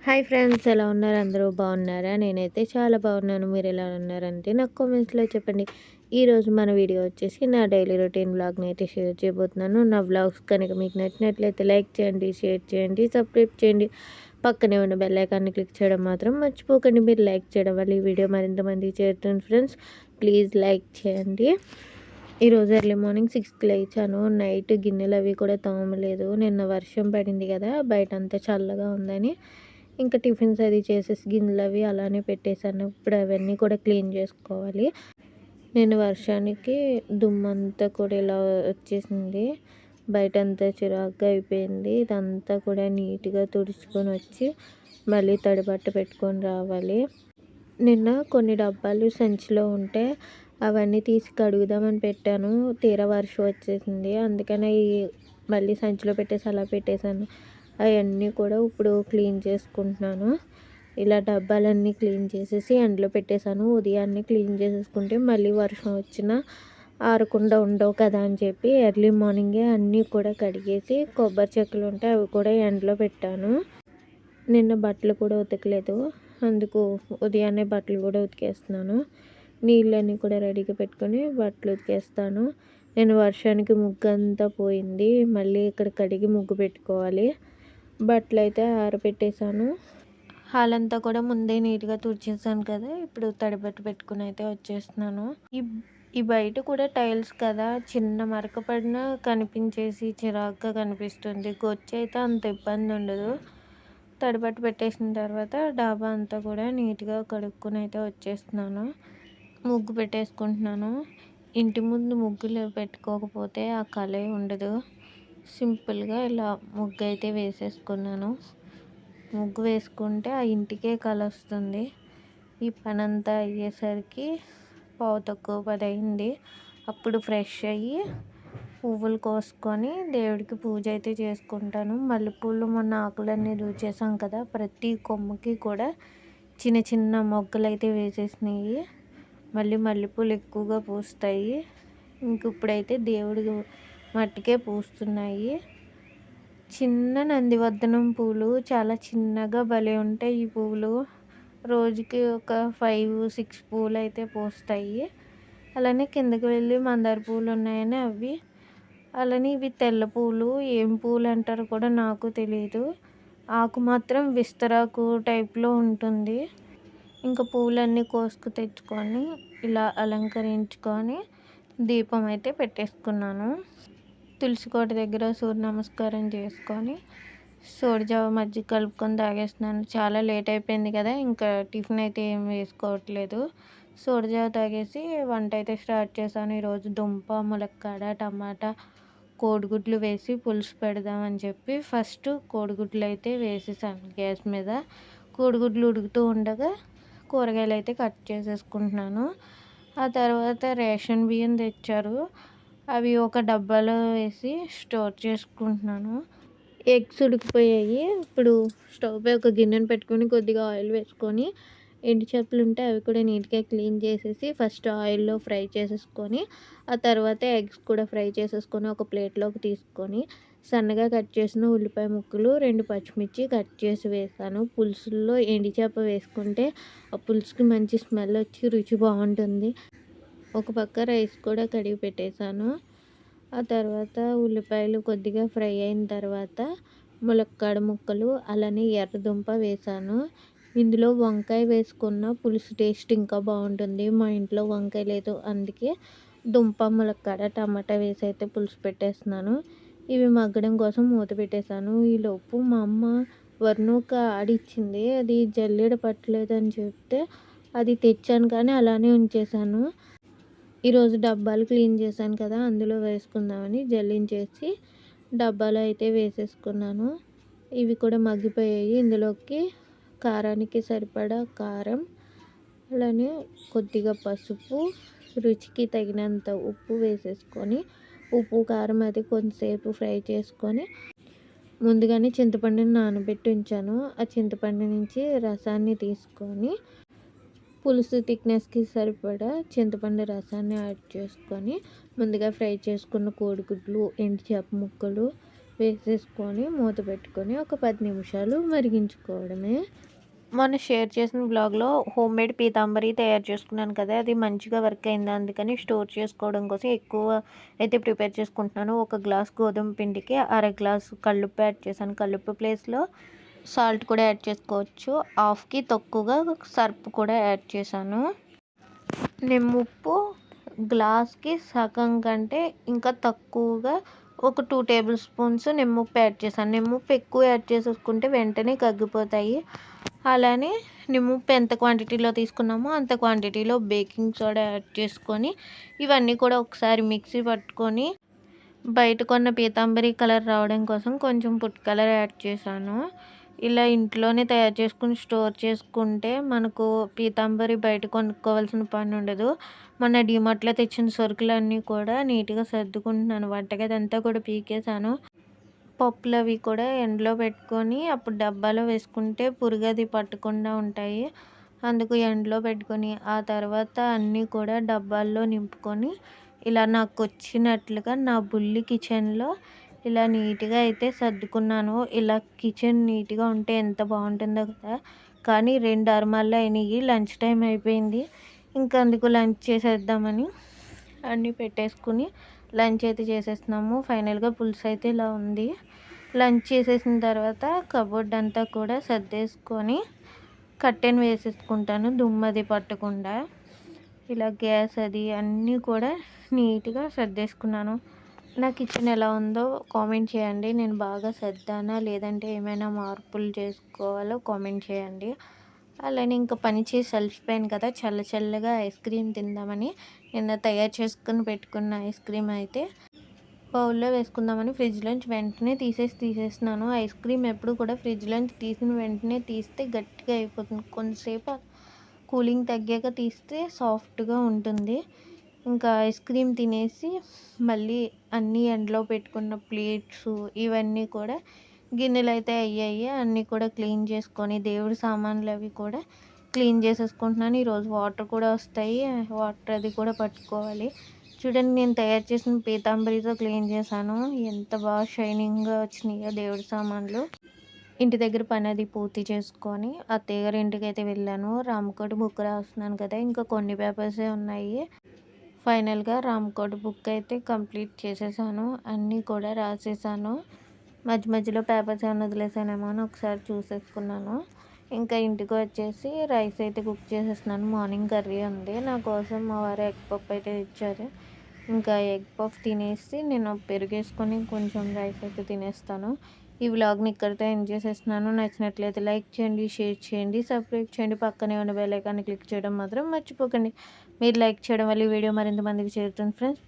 Hi friends, ఎలా ఉన్నారు? అందరూ బాగున్నారా? నేనైతే చాలా బాగున్నాను. మీరు ఎలా ఉన్నారంటే నాకు కామెంట్స్లో చెప్పండి. ఈరోజు మన వీడియో వచ్చేసి నా డైలీ రొటీన్ వ్లాగ్ని అయితే షేర్ చేయబోతున్నాను. నా వ్లాగ్స్ కనుక మీకు నచ్చినట్లయితే లైక్ చేయండి, షేర్ చేయండి, సబ్స్క్రైబ్ చేయండి. పక్కనే ఉన్న బెల్ ఐకాన్ని క్లిక్ చేయడం మాత్రం మర్చిపోకండి. మీరు లైక్ చేయడం వల్ల ఈ వీడియో మరింత మందికి చేరుతుంది ఫ్రెండ్స్. ప్లీజ్ లైక్ చేయండి. ఈరోజు ఎర్లీ మార్నింగ్ 6కి లేచాను. నైట్ గిన్నెలు అవి కూడా తోమలేదు. నిన్న వర్షం పడింది కదా, బయట అంతా చల్లగా ఉందని ఇంకా టిఫిన్స్ అది చేసేసి గిన్నెలు అవి అలానే పెట్టేశాను. ఇప్పుడు అవన్నీ కూడా క్లీన్ చేసుకోవాలి. నేను వర్షానికి దుమ్మంతా కూడా ఇలా వచ్చేసింది. బయట అంతా చిరాకుగా అయిపోయింది. ఇదంతా కూడా నీట్గా తుడుచుకొని వచ్చి మళ్ళీ తడిబట్ట పెట్టుకొని రావాలి. నిన్న కొన్ని డబ్బాలు సంచిలో ఉంటే అవన్నీ తీసి కడుగుదామని పెట్టాను. తీరా వర్షం వచ్చేసింది. అందుకనే మళ్ళీ సంచిలో పెట్టేసి అలా పెట్టేశాను. అవన్నీ కూడా ఇప్పుడు క్లీన్ చేసుకుంటున్నాను. ఇలా డబ్బాలన్నీ క్లీన్ చేసేసి ఎండలో పెట్టేశాను. ఉదయాన్నే క్లీన్ చేసేసుకుంటే మళ్ళీ వర్షం వచ్చినా ఆరకుండా ఉండవు కదా అని చెప్పి ఎర్లీ మార్నింగే అన్నీ కూడా కడిగేసి కొబ్బరి చెక్కలు ఉంటే అవి కూడా ఎండలో పెట్టాను. నిన్న బట్టలు కూడా ఉతకలేదు, అందుకు ఉదయాన్నే బట్టలు కూడా ఉతికేస్తున్నాను. నీళ్ళన్నీ కూడా రెడీగా పెట్టుకొని బట్టలు ఉతికేస్తాను. నేను వర్షానికి ముగ్గు అంతా పోయింది. మళ్ళీ ఇక్కడ కడిగి ముగ్గు పెట్టుకోవాలి. బట్టలు అయితే ఆరబెట్టేశాను. హాల్ అంతా కూడా ముందే నీట్గా తుడిచేసాను కదా, ఇప్పుడు తడిబట్ట పెట్టుకుని అయితే వచ్చేస్తున్నాను. ఈ బయట కూడా టైల్స్ కదా, చిన్న మరక పడినా కనిపించేసి చిరాగ్గా కనిపిస్తుంది. గొచ్చి అయితే అంత ఇబ్బంది ఉండదు. తడిబట్ట పెట్టేసిన తర్వాత డాబా అంతా కూడా నీట్గా కడుక్కొని అయితే వచ్చేస్తున్నాను. ముగ్గు పెట్టేసుకుంటున్నాను. ఇంటి ముందు ముగ్గులు పెట్టుకోకపోతే ఆ కళే ఉండదు. సింపుల్గా ఇలా ముగ్గు అయితే వేసేసుకున్నాను. ముగ్గు వేసుకుంటే ఆ ఇంటికే కళ వస్తుంది. ఈ పని అంతా అయ్యేసరికి 9:15 అయింది. అప్పుడు ఫ్రెష్ అయ్యి పువ్వులు కోసుకొని దేవుడికి పూజ అయితే చేసుకుంటాను. మల్లెపూలు మొన్న ఆకులన్నీ దూచేసాం కదా, ప్రతి కొమ్మకి కూడా చిన్న చిన్న మొగ్గలు అయితే వేసేసినాయి. మళ్ళీ మల్లెపూలు ఎక్కువగా పూస్తాయి. ఇంక ఇప్పుడైతే దేవుడి మట్టికే పూస్తున్నాయి. చిన్న నందివర్ధనం పూలు చాలా చిన్నగా భలే ఉంటాయి. ఈ పువ్వులు రోజుకి ఒక 5-6 పూలు అయితే పూస్తాయి. అలానే కిందకి వెళ్ళి మందార పూలు ఉన్నాయని అవి, అలానే ఇవి తెల్ల పూలు, ఏం పూలు అంటారో కూడా నాకు తెలియదు. ఆకు మాత్రం విస్తరాకు టైప్లో ఉంటుంది. ఇంకా పూలన్నీ కోసుకు తెచ్చుకొని ఇలా అలంకరించుకొని దీపం అయితే పెట్టేసుకున్నాను. తులసి కోట దగ్గర సూర్య నమస్కారం చేసుకొని సోడిజావ మజ్జిగ కలుపుకొని తాగేస్తున్నాను. చాలా లేట్ అయిపోయింది కదా, ఇంకా టిఫిన్ అయితే ఏం వేసుకోవట్లేదు. సోడిజావ తాగేసి వంట అయితే స్టార్ట్ చేశాను. ఈరోజు దుంప, ములక్కాడ, టమాటా, కోడిగుడ్లు వేసి పులుసు పెడదామని చెప్పి ఫస్ట్ కోడిగుడ్లు అయితే వేసేసాను గ్యాస్ మీద. కోడిగుడ్లు ఉడుకుతూ ఉండగా కూరగాయలు అయితే కట్ చేసేసుకుంటున్నాను. ఆ తర్వాత రేషన్ బియ్యం తెచ్చారు, అవి ఒక డబ్బాలో వేసి స్టోర్ చేసుకుంటున్నాను. ఎగ్స్ ఉడికిపోయాయి. ఇప్పుడు స్టవ్ పై ఒక గిన్నెను పెట్టుకొని కొద్దిగా ఆయిల్ వేసుకొని ఎండు చేపలు ఉంటే అవి కూడా నీట్గా క్లీన్ చేసేసి ఫస్ట్ ఆయిల్లో ఫ్రై చేసేసుకొని ఆ తర్వాత ఎగ్స్ కూడా ఫ్రై చేసేసుకొని ఒక ప్లేట్లోకి తీసుకొని సన్నగా కట్ చేసిన ఉల్లిపాయ ముక్కలు, 2 పచ్చిమిర్చి కట్ చేసి వేసాను. పులుసుల్లో ఎండు చేప వేసుకుంటే ఆ పులుసుకి మంచి స్మెల్ వచ్చి రుచి బాగుంటుంది. ఒక పక్క రైస్ కూడా కడిగి పెట్టేశాను. ఆ తర్వాత ఉల్లిపాయలు కొద్దిగా ఫ్రై అయిన తర్వాత ములక్కాడ ముక్కలు, అలానే ఎర్రదుంప వేసాను. ఇందులో వంకాయ వేసుకున్న పులుసు టేస్ట్ ఇంకా బాగుంటుంది. మా ఇంట్లో వంకాయ లేదు, అందుకే దుంప, ములక్కాడ, టమాటా వేసి అయితే పులుసు పెట్టేస్తున్నాను. ఇవి మగ్గడం కోసం మూత పెట్టేశాను. ఈలోపు మా అమ్మ వర్ణూక ఆడిచ్చింది, అది జల్లెడ పట్టలేదని చెప్తే అది తెచ్చాను కానీ అలానే ఉంచేశాను. ఈరోజు డబ్బాలు క్లీన్ చేశాను కదా, అందులో వేసుకుందామని జల్లించేసి డబ్బాలో అయితే వేసేసుకున్నాను. ఇవి కూడా మగ్గిపోయాయి. ఇందులోకి కారానికి సరిపడా కారం, అలానే కొద్దిగా పసుపు, రుచికి తగినంత ఉప్పు వేసేసుకొని ఉప్పు కారం అది కొంతసేపు ఫ్రై చేసుకొని ముందుగానే చింతపండుని నానబెట్టి ఉంచాను. ఆ చింతపండు నుంచి రసాన్ని తీసుకొని పులుసు థిక్నెస్కి సరిపడా చింతపండు రసాన్ని యాడ్ చేసుకొని ముందుగా ఫ్రై చేసుకున్న కోడిగుడ్లు, ఎండు చేప ముక్కలు వేసేసుకొని మూత పెట్టుకొని ఒక 10 నిమిషాలు మరిగించుకోవడమే. మొన్న షేర్ చేసిన వ్లాగ్‌లో హోమ్‌మేడ్ పీతాంబరి తయారు చేసుకున్నాను కదా! అది మంచిగా వర్క్ అయింది. అందుకని స్టోర్ చేసుకోవడం కోసం ఎక్కువ అయితే ప్రిపేర్ చేసుకుంటున్నాను. ఒక గ్లాస్ గోధుమ పిండికి అర గ్లాసు కల్లుప్పు యాడ్ చేశాను. కల్లుప్పు ప్లేస్‌లో సాల్ట్ కూడా యాడ్ చేసుకోవచ్చు. హాఫ్‌కి తక్కువగా సర్ప్ కూడా యాడ్ చేశాను. నిమ్ముప్పు గ్లాస్‌కి సగం కంటే ఇంకా తక్కువగా ఒక 2 టేబుల్ స్పూన్స్ నిమ్ముప్పు యాడ్ చేశాను. నిమ్ముప్పు ఎక్కువ యాడ్ చేసేసుకుంటే వెంటనే కగ్గిపోతాయి. అలానే నిమ్ముప్పు ఎంత క్వాంటిటీలో తీసుకున్నామో అంత క్వాంటిటీలో బేకింగ్ సోడా యాడ్ చేసుకొని ఇవన్నీ కూడా ఒకసారి మిక్సీ పట్టుకొని బయట కొన్న పీతాంబరి కలర్ రావడం కోసం కొంచెం ఫుడ్ కలర్ యాడ్ చేశాను. ఇలా ఇంట్లోనే తయారు చేసుకుని స్టోర్ చేసుకుంటే మనకు పీతాంబరి బయట కొనుక్కోవాల్సిన పని ఉండదు. మొన్న డీమార్ట్‌లో తెచ్చిన సరుకులన్నీ కూడా నీట్‌గా సర్దుకుంటున్నాను. వంటగది అంతా కూడా పీకేశాను. పప్పులు అవి కూడా ఎండలో పెట్టుకొని అప్పుడు డబ్బాలో వేసుకుంటే పురుగది పట్టకుండా ఉంటాయి. అందుకు ఎండలో పెట్టుకొని ఆ తర్వాత అన్నీ కూడా డబ్బాల్లో నింపుకొని ఇలా నాకొచ్చినట్లుగా నా బుల్లి కిచెన్‌లో ఇలా నీట్‌గా అయితే సర్దుకున్నాను. ఇలా కిచెన్ నీట్‌గా ఉంటే ఎంత బాగుంటుందో కదా! కానీ 2 అరమరలు అయినాయి. లంచ్ టైం అయిపోయింది. ఇంకా అందుకు లంచ్ చేసేద్దామని అన్నీ పెట్టేసుకుని లంచ్ అయితే చేసేస్తున్నాము. ఫైనల్‌గా పులుసు అయితే ఇలా ఉంది. లంచ్ చేసేసిన తర్వాత కబోర్డ్ అంతా కూడా సర్దేసుకొని కర్టెన్ వేసేసుకుంటాను దుమ్మది పట్టకుండా. ఇలా గ్యాస్ అది అన్నీ కూడా నీట్‌గా సర్దేసుకున్నాను. నా కిచెన్ ఎలా ఉందో కామెంట్ చేయండి. నేను బాగా సర్దానా లేదంటే ఏమైనా మార్పులు చేసుకోవాలో కామెంట్ చేయండి. అలానే ఇంకా పని చేసి అలసిపోయాను కదా! చల్ల చల్లగా ఐస్ క్రీమ్ తిందామని నిన్న తయారు చేసుకొని పెట్టుకున్న ఐస్ క్రీమ్ అయితే బౌల్‌లో వేసుకుందామని ఫ్రిడ్జ్‌లోంచి వెంటనే తీసేస్తున్నాను. ఐస్ క్రీమ్ ఎప్పుడు కూడా ఫ్రిడ్జ్‌లోంచి తీసిన వెంటనే తీస్తే గట్టిగా అయిపోతుంది. కొంతసేపు కూలింగ్ తగ్గాక తీస్తే సాఫ్ట్‌గా ఉంటుంది. ఇంకా ఐస్ క్రీమ్ తినేసి మళ్ళీ అన్నీ ఎండలో పెట్టుకున్న ప్లేట్స్ ఇవన్నీ కూడా గిన్నెలు అయితే అయ్యాయి. అన్నీ కూడా క్లీన్ చేసుకొని దేవుడి సామాన్లు అవి కూడా క్లీన్ చేసేసుకుంటున్నాను. ఈరోజు వాటర్ కూడా వస్తాయి. వాటర్ అది కూడా పట్టుకోవాలి. చూడండి నేను తయారు చేసిన పీతాంబరితో క్లీన్ చేశాను. ఎంత బాగా షైనింగ్‌గా వచ్చినాయో దేవుడి సామాన్లు. ఇంటి దగ్గర పని అది పూర్తి చేసుకొని అత్తయ్య గారి ఇంటికైతే వెళ్ళాను. రామకోటి బుక్ రాస్తున్నాను కదా! ఇంకా కొన్ని పేపర్సే ఉన్నాయి. ఫైనల్‌గా రామకోటి బుక్ అయితే కంప్లీట్ చేసేసాను. అన్నీ కూడా రాసేసాను. మధ్య మధ్యలో పేపర్స్ ఏమైనా వదిలేసానేమో అని ఒకసారి చూసేసుకున్నాను. ఇంకా ఇంటికి వచ్చేసి రైస్ అయితే కుక్ చేసేస్తున్నాను. మార్నింగ్ కర్రీ ఉంది. నా కోసం మా వారు ఎగ్ పఫ్ అయితే ఇచ్చారు. ఇంకా ఎగ్ పఫ్ తినేసి నేను పెరుగేసుకొని కొంచెం రైస్ అయితే తినేస్తాను. ఈ వ్లాగ్‌ని ఇక్కడితో ఎండ్ చేసేస్తున్నాను. నచ్చినట్లయితే లైక్ చేయండి, షేర్ చేయండి, సబ్స్క్రైబ్ చేయండి. పక్కనే ఉన్న బెల్ ఐకాన్ని క్లిక్ చేయడం మాత్రం మర్చిపోకండి. మీరు లైక్ చేయడం వల్ల ఈ వీడియో మరింత మందికి చేరుతుంది ఫ్రెండ్స్.